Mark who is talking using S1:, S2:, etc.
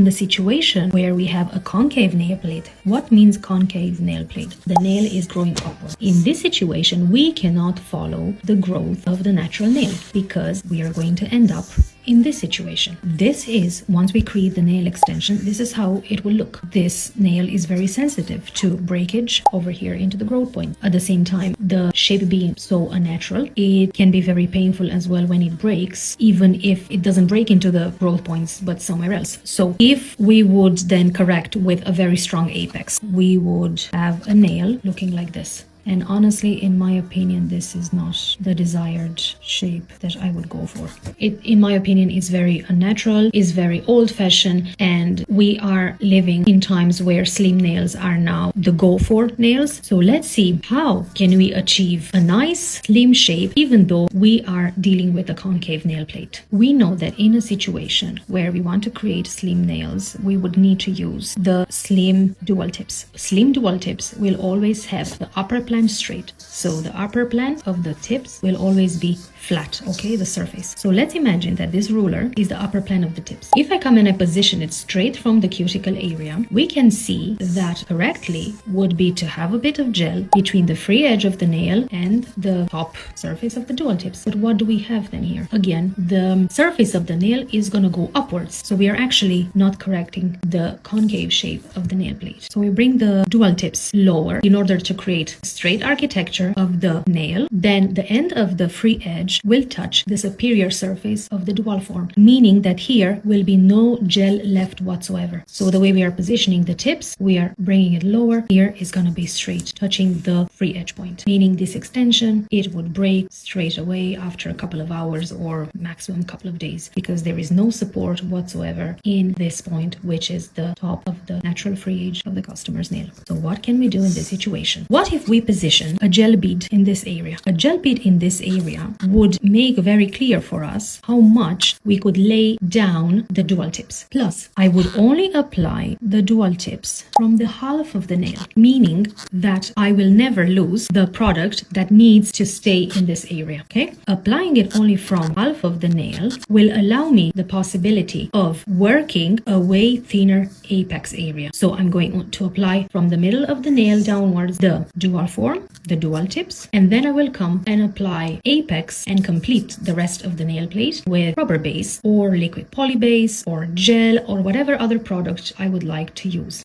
S1: In the situation where we have a concave nail plate, what means concave nail plate? The nail is growing upward. In this situation, we cannot follow the growth of the natural nail because we are going to end up in this situation. This is, once we create the nail extension, this is how it will look. This nail is very sensitive to breakage over here into the growth point. At the same time, the shape being so unnatural, it can be very painful as well when it breaks, even if it doesn't break into the growth points, but somewhere else. So if we would then correct with a very strong apex, we would have a nail looking like this. And honestly, in my opinion, this is not the desired shape that I would go for. It, in my opinion, is very unnatural, is very old-fashioned, and we are living in times where slim nails are now the go-for nails. So let's see, how can we achieve a nice slim shape even though we are dealing with a concave nail plate? We know that in a situation where we want to create slim nails, we would need to use the slim dual tips. Slim dual tips will always have the upper plan straight, so the upper plan of the tips will always be flat, okay, the surface. So let's imagine that this ruler is the upper plan of the tips. If I come and I position it straight from the cuticle area, we can see that correctly would be to have a bit of gel between the free edge of the nail and the top surface of the dual tips. But what do we have then here? Again, the surface of the nail is going to go upwards, so we are actually not correcting the concave shape of the nail plate. So we bring the dual tips lower in order to create straight architecture of the nail. Then the end of the free edge will touch the superior surface of the dual form, meaning that here will be no gel left whatsoever. So the way we are positioning the tips, we are bringing it lower. Here is going to be straight, touching the free edge point, meaning this extension, it would break straight away after a couple of hours or maximum couple of days, because there is no support whatsoever in this point, which is the top of the natural free edge of the customer's nail. So what can we do in this situation? What if we position a gel bead in this area? A gel bead in this area would make very clear for us how much we could lay down the dual tips. Plus, I would only apply the dual tips from the half of the nail, meaning that I will never lose the product that needs to stay in this area, okay? Applying it only from half of the nail will allow me the possibility of working a way thinner apex area. So I'm going to apply from the middle of the nail downwards the dual form, the dual tips, and then I will come and apply apex and complete the rest of the nail plate with rubber base or liquid poly base or gel or whatever other product I would like to use.